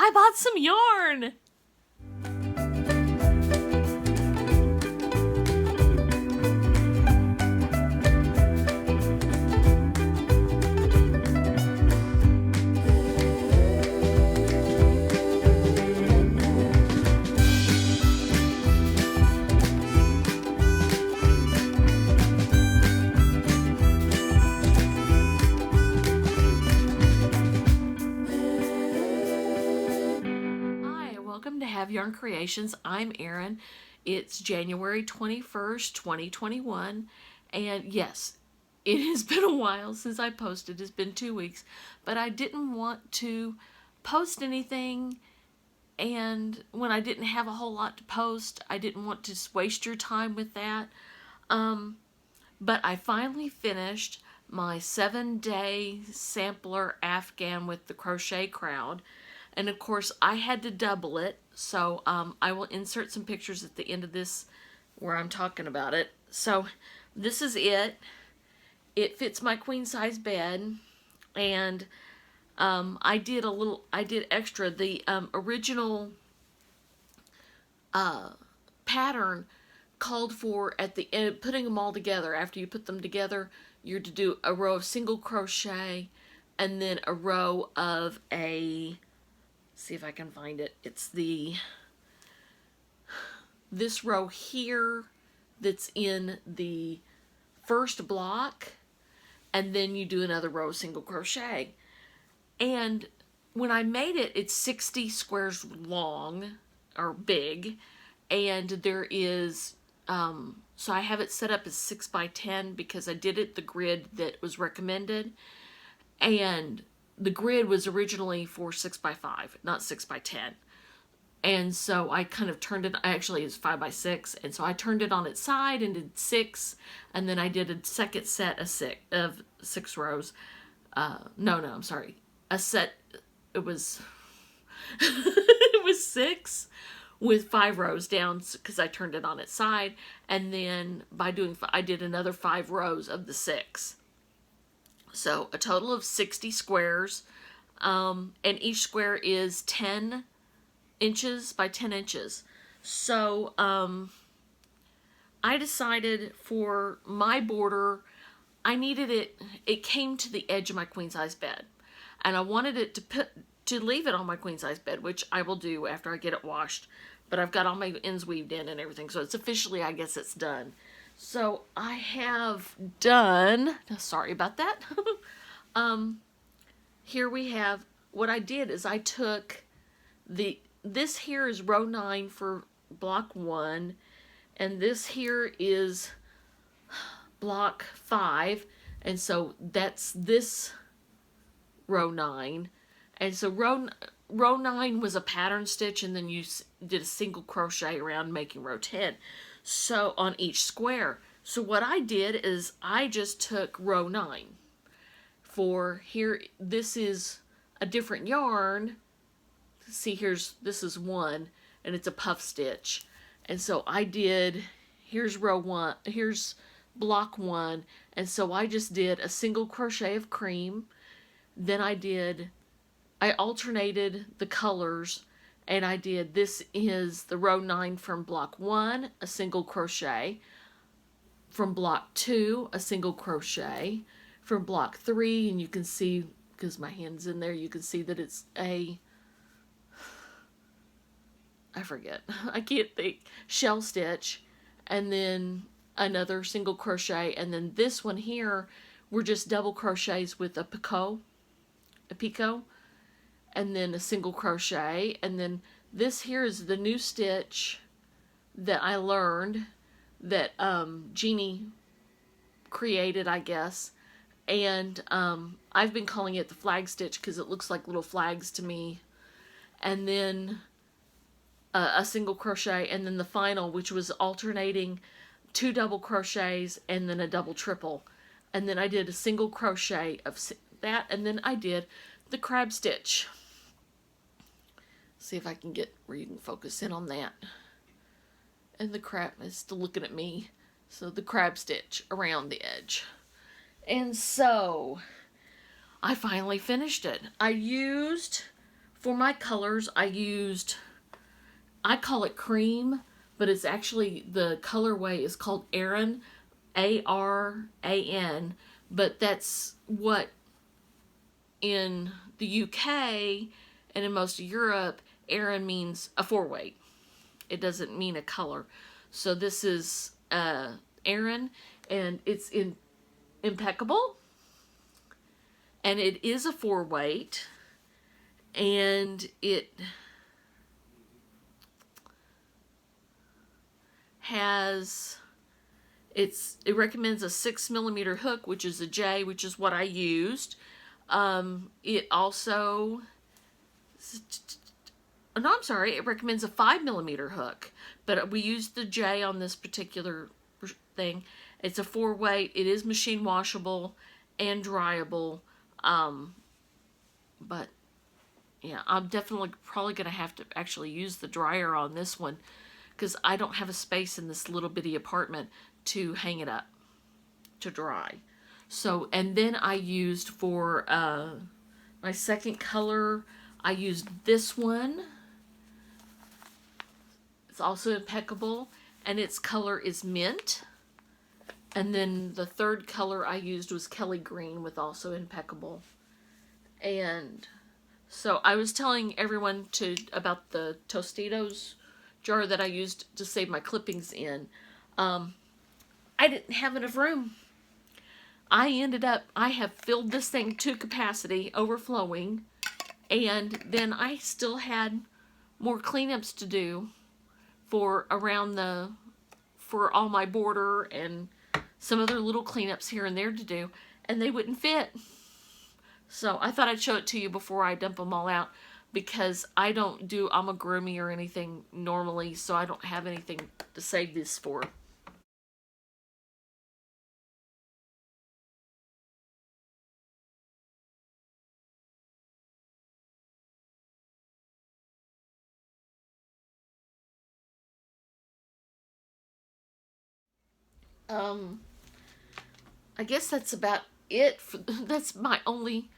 I bought some yarn! Welcome to Have Yarn Creations. I'm Erin. It's January 21st, 2021. And yes, it has been a while since I posted. It's been 2 weeks. But I didn't want to post anything. And when I didn't have a whole lot to post, I didn't want to waste your time with that. But I finally finished my 7-day sampler Afghan with the Crochet Crowd. And of course, I had to double it, so I will insert some pictures at the end of this where I'm talking about it. So this is it. It fits my queen size bed, and I did extra. The original pattern called for at the end, putting them all together. After you put them together, you're to do a row of single crochet, and then a row of see if I can find it. It's this row here that's in the first block, and then you do another row of single crochet. And when I made it, it's 60 squares long, or big, and there is, so I have it set up as 6 by 10 because I did it the grid that was recommended, and the grid was originally for 6 by 5, not 6 by 10. And so I kind of turned it, actually it's 5 by 6, and so I turned it on its side and did 6, and then I did a second set of 6 rows. I'm sorry. A set, it was, it was 6 with 5 rows down because I turned it on its side, and then I did another 5 rows of the 6. So a total of 60 squares, and each square is 10 inches by 10 inches. So I decided for my border, I needed it came to the edge of my queen size bed, and I wanted it to leave it on my queen size bed, which I will do after I get it washed. But I've got all my ends weaved in and everything, so it's officially, I guess it's done. So I have done, sorry about that. Here we have, what I did is I took this here is row 9 for block 1, and this here is block 5, and so that's this row 9. And so row 9 was a pattern stitch, and then you did a single crochet around making row 10. So on each square. So what I did is I just took row 9 for here. This is a different yarn. See, this is 1, and it's a puff stitch. And so I did, here's row 1, here's block 1, and so I just did a single crochet of cream. Then I alternated the colors, and I did, this is the row 9 from block 1, a single crochet. From block 2, a single crochet. From block 3, and you can see, because my hand's in there, you can see that it's I forget, I can't think, shell stitch, and then another single crochet, and then this one here, were just double crochets with a picot, and then a single crochet, and then this here is the new stitch that I learned that Jeannie created, I guess, and I've been calling it the flag stitch because it looks like little flags to me, and then a single crochet, and then the final, which was alternating 2 double crochets and then a double triple, and then I did a single crochet of that, and then I did the crab stitch. See if I can get where you can focus in on that. And the crab is still looking at me. So the crab stitch around the edge. And so I finally finished it. I used For my colors, I call it cream, but it's actually, the colorway is called Aran, Aran, but that's what in the UK and in most of Europe, Aran means a 4-weight. It doesn't mean a color. So this is Aran, and it's impeccable, and it is a 4-weight, and it has, it recommends a 6mm hook, which is a J, which is what I used. It also, no, I'm sorry, it recommends a 5mm hook, but we used the J on this particular thing. It's a 4-weight. It is machine washable and dryable. But yeah, I'm definitely probably going to have to actually use the dryer on this one, because I don't have a space in this little bitty apartment to hang it up to dry. So, and then I used for my second color, I used this one. It's also impeccable, and its color is mint. And then the third color I used was Kelly Green, with also impeccable. And so I was telling everyone about the Tostitos jar that I used to save my clippings in. I didn't have enough room. I have filled this thing to capacity, overflowing, and then I still had more cleanups to do for all my border and some other little cleanups here and there to do, and they wouldn't fit. So I thought I'd show it to you before I dump them all out, because I don't do amigurumi or anything normally, so I don't have anything to save this for. I guess that's about it. That's my only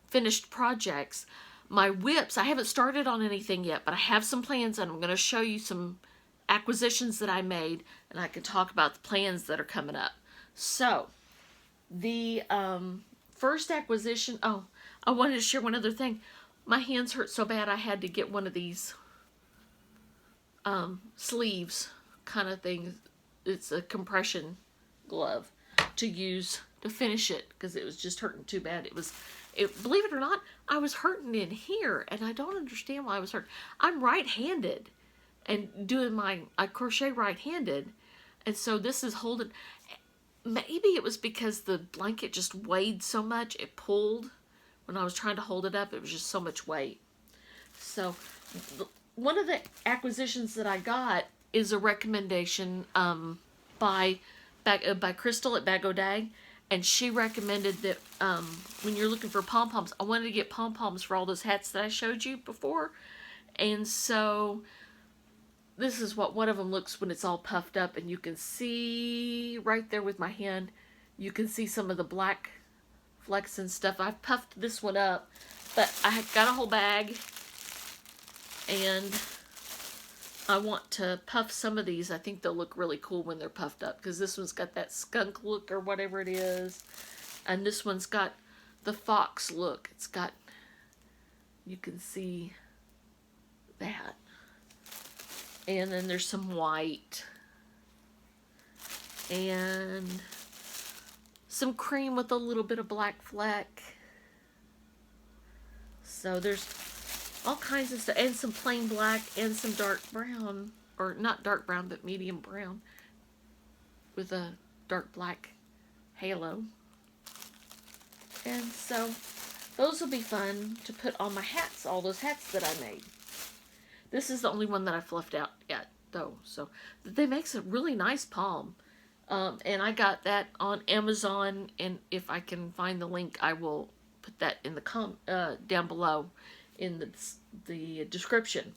finished projects. My whips, I haven't started on anything yet, but I have some plans, and I'm going to show you some acquisitions that I made, and I can talk about the plans that are coming up. So, the first acquisition, oh, I wanted to share one other thing. My hands hurt so bad I had to get one of these sleeves kind of thing. It's a compression glove to use to finish it, because it was just hurting too bad. Believe it or not, I was hurting in here, and I don't understand why I was hurt. I'm right-handed, and I crochet right-handed, and so this is holding. Maybe it was because the blanket just weighed so much, it pulled when I was trying to hold it up. It was just so much weight. So one of the acquisitions that I got is a recommendation by Crystal at Bag O' Dag, and she recommended that when you're looking for pom-poms, I wanted to get pom-poms for all those hats that I showed you before, and so this is what one of them looks when it's all puffed up, and you can see right there with my hand, you can see some of the black flecks and stuff. I've puffed this one up, but I got a whole bag, and I want to puff some of these. I think they'll look really cool when they're puffed up, because this one's got that skunk look or whatever it is, and this one's got the fox look. It's got, you can see that, and then there's some white and some cream with a little bit of black fleck. So there's all kinds of stuff, and some plain black and some dark brown, or not dark brown, but medium brown with a dark black halo. And so those will be fun to put on my hats, all those hats that I made. This is the only one that I fluffed out yet, though. So they make a really nice palm. And I got that on Amazon, and if I can find the link, I will put that in the down below in the description.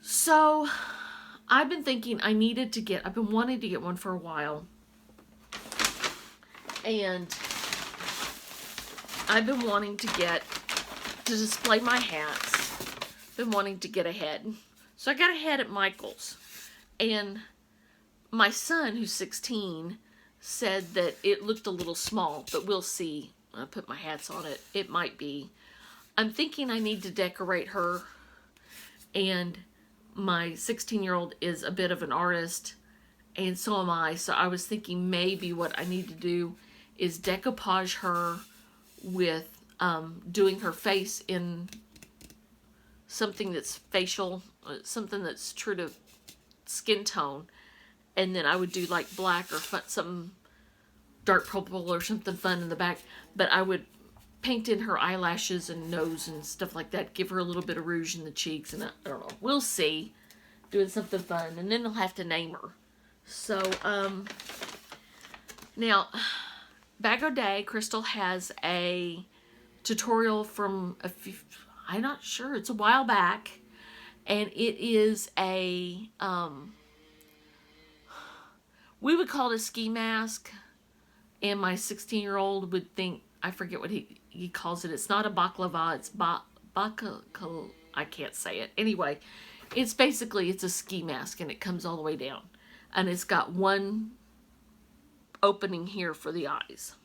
So I've been thinking I've been wanting to get one for a while, and I've been wanting to get to display my hats. Been wanting to get a head. So I got a head at Michael's. And my son, who's 16, said that it looked a little small, but we'll see. I put my hats on it. It might be. I'm thinking I need to decorate her. And my 16-year-old is a bit of an artist, and so am I. So I was thinking maybe what I need to do is decoupage her with doing her face in something that's facial, something that's true to skin tone, and then I would do like black or some dark purple or something fun in the back, but I would paint in her eyelashes and nose and stuff like that, give her a little bit of rouge in the cheeks, and I don't know, we'll see, doing something fun, and then I'll have to name her. So, now, Bag O' Day, Crystal has a tutorial from I'm not sure, it's a while back, and it is a, we would call it a ski mask, and my 16-year-old would think, I forget what he calls it, it's not a baklava, it's I can't say it. Anyway, it's basically, it's a ski mask, and it comes all the way down. And it's got one opening here for the eyes.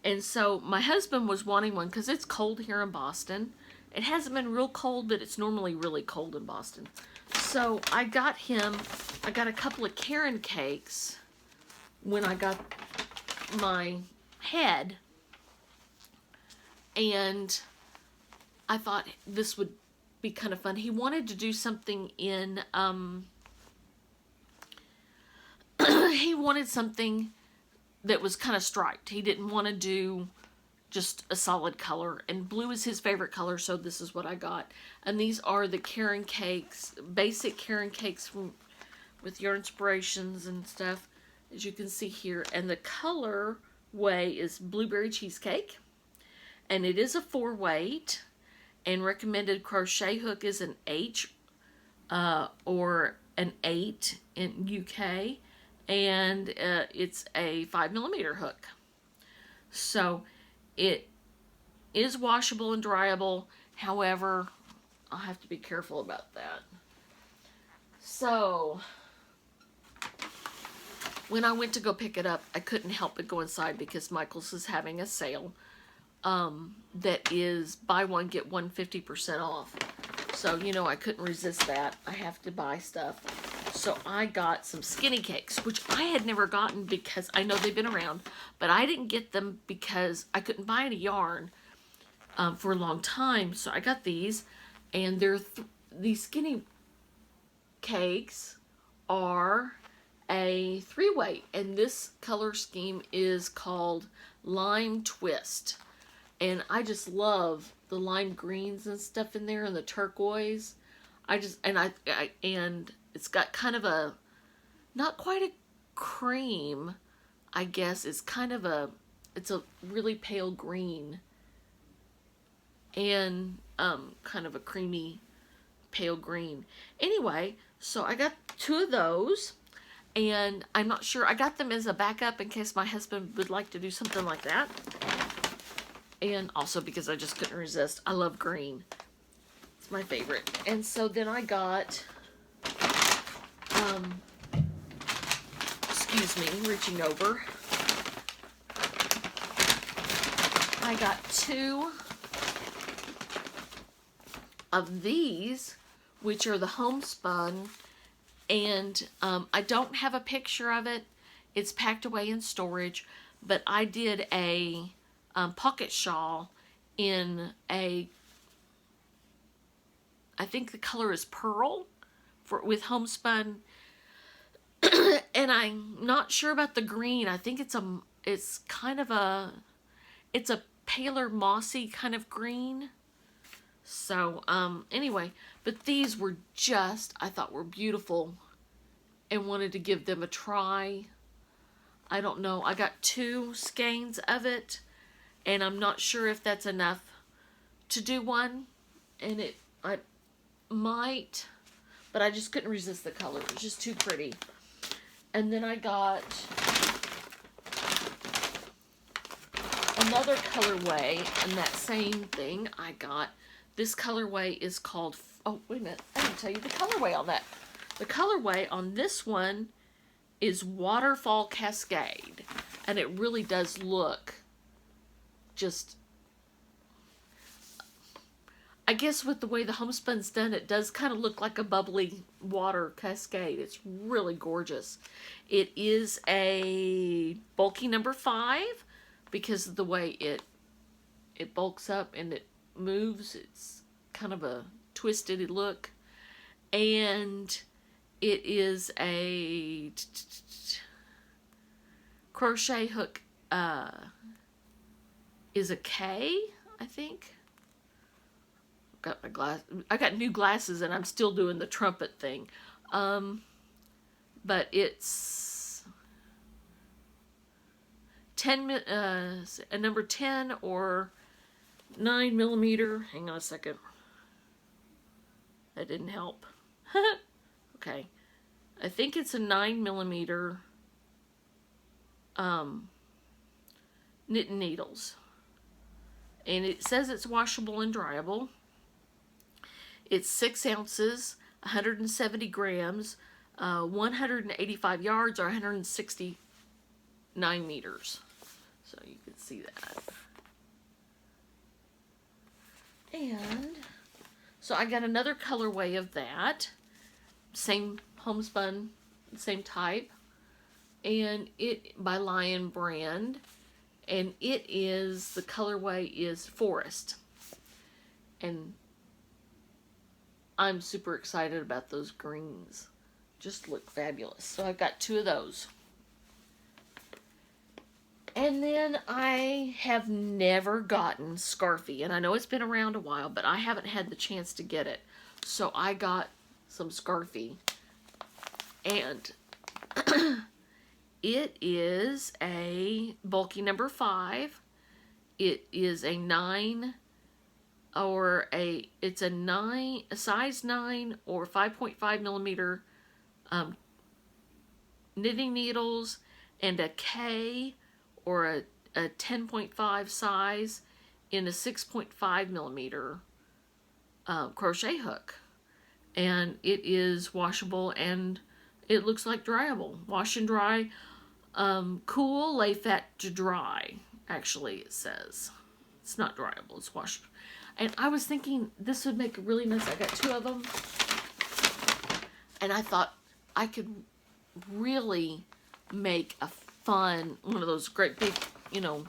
And so my husband was wanting one because it's cold here in Boston. It hasn't been real cold, but it's normally really cold in Boston. So I got a couple of Karen cakes when I got my head. And I thought this would be kind of fun. He wanted to do something in, he wanted something that was kind of striped. He didn't want to do just a solid color, and blue is his favorite color, so this is what I got. And these are the Karen cakes, basic Karen cakes with your inspirations and stuff, as you can see here. And the color way is blueberry cheesecake, and it is a 4-weight, and recommended crochet hook is an H or an 8 in UK, and it's a 5mm hook. So it is washable and dryable. However, I'll have to be careful about that. So when I went to go pick it up, I couldn't help but go inside because Michael's is having a sale that is buy one get one 50% off. So, you know, I couldn't resist that. I have to buy stuff. So I got some skinny cakes, which I had never gotten because I know they've been around, but I didn't get them because I couldn't buy any yarn for a long time. So I got these, and these skinny cakes are a 3-weight, and this color scheme is called Lime Twist. And I just love the lime greens and stuff in there, and the turquoise. And it's got kind of a, not quite a cream, I guess. It's kind of it's a really pale green. And kind of a creamy pale green. Anyway, so I got 2 of those. And I'm not sure, I got them as a backup in case my husband would like to do something like that. And also because I just couldn't resist. I love green. It's my favorite. And so then I got, excuse me, reaching over. I got 2 of these, which are the homespun. And I don't have a picture of it. It's packed away in storage. But I did a pocket shawl in I think the color is pearl with homespun. And I'm not sure about the green. I think it's kind of it's a paler mossy kind of green. So anyway, but these were I thought were beautiful and wanted to give them a try. I don't know. I got 2 skeins of it, and I'm not sure if that's enough to do one. And I might, but I just couldn't resist the color. It was just too pretty. And then I got another colorway in that same thing I got. This colorway is called, oh, wait a minute, I didn't tell you the colorway on that. The colorway on this one is Waterfall Cascade, and it really does look just, I guess with the way the homespun's done, it does kind of look like a bubbly water cascade. It's really gorgeous. It is a bulky number 5 because of the way it bulks up and it moves. It's kind of a twisted look. And it is a crochet hook, is a K, I think. Got my glass. I got new glasses and I'm still doing the trumpet thing. But it's 10, a number 10 or 9mm. Hang on a second. That didn't help. Okay. I think it's a 9mm knitting needles. And it says it's washable and dryable. It's 6 ounces, 170 grams, 185 yards, or 169 meters. So you can see that. And so I got another colorway of that. Same homespun, same type. And it by Lion Brand. And it is, the colorway is Forest. And I'm super excited about those greens. Just look fabulous. So I've got 2 of those. And then I have never gotten Scarfie. And I know it's been around a while, but I haven't had the chance to get it. So I got some Scarfie. And it is a bulky number 5. It is a 9 or it's a size 9 or 5.5mm knitting needles, and a K or a 10.5 size in a 6.5mm crochet hook. And it is washable and it looks like dryable. Wash and dry, cool, lay fat to dry. Actually, it says. It's not dryable, it's wash. And I was thinking this would make a really nice, I got 2 of them. And I thought I could really make a fun, one of those great big, you know,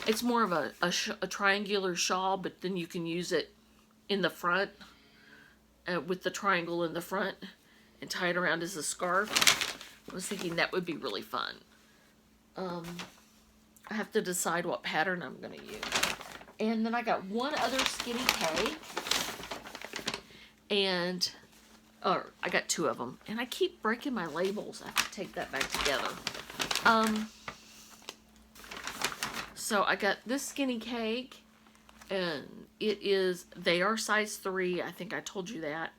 it's more of a triangular shawl, but then you can use it in the front, with the triangle in the front, and tie it around as a scarf. I was thinking that would be really fun. I have to decide what pattern I'm going to use. And then I got one other skinny cake. And, or I got 2 of them. And I keep breaking my labels. I have to take that back together. So I got this skinny cake. And it is, they are size 3. I think I told you that.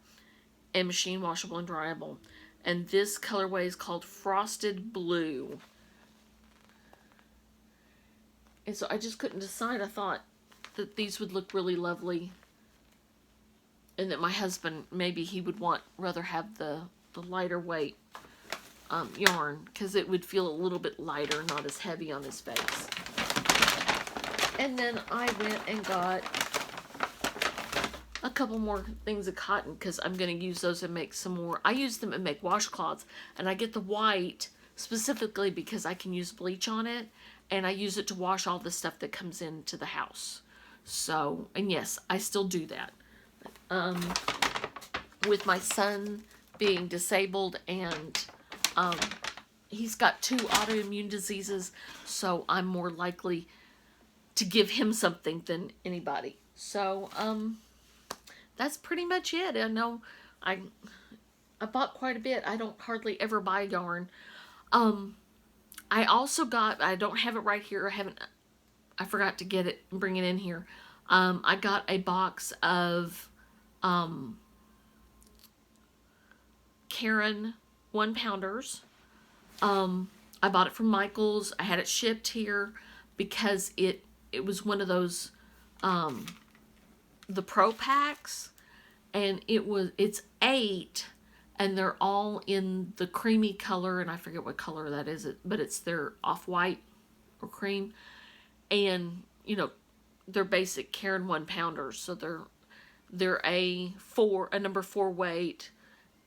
And machine washable and dryable. And this colorway is called Frosted Blue. And so I just couldn't decide. I thought that these would look really lovely. And that my husband, maybe he would rather have the lighter weight yarn. Because it would feel a little bit lighter, not as heavy on his face. And then I went and got a couple more things of cotton. Because I'm going to use those and make some more. I use them and make washcloths. And I get the white specifically because I can use bleach on it. And I use it to wash all the stuff that comes into the house. So, and yes, I still do that. With my son being disabled and he's got 2 autoimmune diseases, so I'm more likely to give him something than anybody. So, that's pretty much it. I know I bought quite a bit. I don't hardly ever buy yarn. I also got, I don't have it right here. I forgot to get it and bring it in here. I got a box of Caron 1-pounders. I bought it from Michael's. I had it shipped here, because it was one of those the pro packs, and it's 8, and they're all in the creamy color, and I forget what color that is, but it's their off-white or cream, and they're basic Caron 1-pounders, so they're a number 4 weight,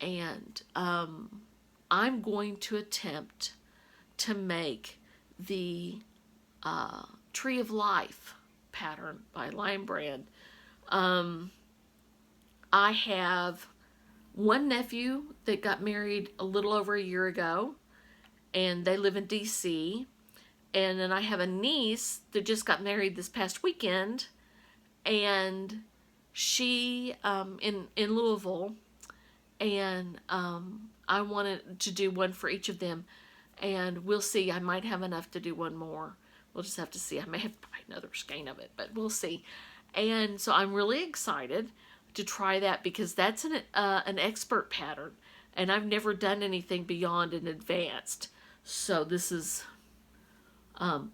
and I'm going to attempt to make the Tree of Life pattern by Lion Brand. I have one nephew that got married a little over a year ago, and they live in DC. And then I have a niece that just got married this past weekend, and she in Louisville, and I wanted to do one for each of them, and we'll see. I might have enough to do one more. We'll just have to see. I may have to buy another skein of it, but we'll see. And so I'm really excited to try that, because that's an expert pattern, and I've never done anything beyond an advanced. So this is, I'm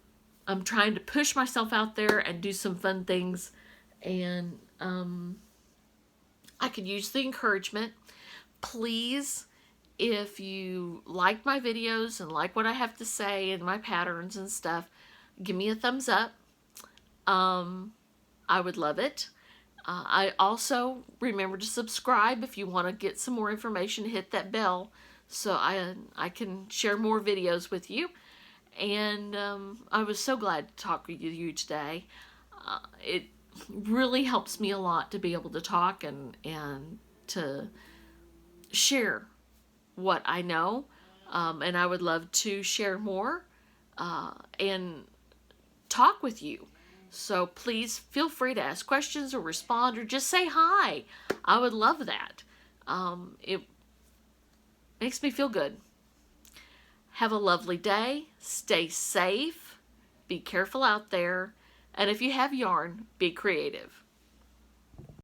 trying to push myself out there and do some fun things, and I could use the encouragement. Please, if you like my videos and like what I have to say and my patterns and stuff, give me a thumbs up. I would love it. I also remember to subscribe if you want to get some more information. Hit that bell so I can share more videos with you. And I was so glad to talk with you today. It really helps me a lot to be able to talk and to share what I know. And I would love to share more and talk with you. So please feel free to ask questions or respond or just say hi. I would love that. It makes me feel good. Have a lovely day. Stay safe. Be careful out there. And if you have yarn, be creative.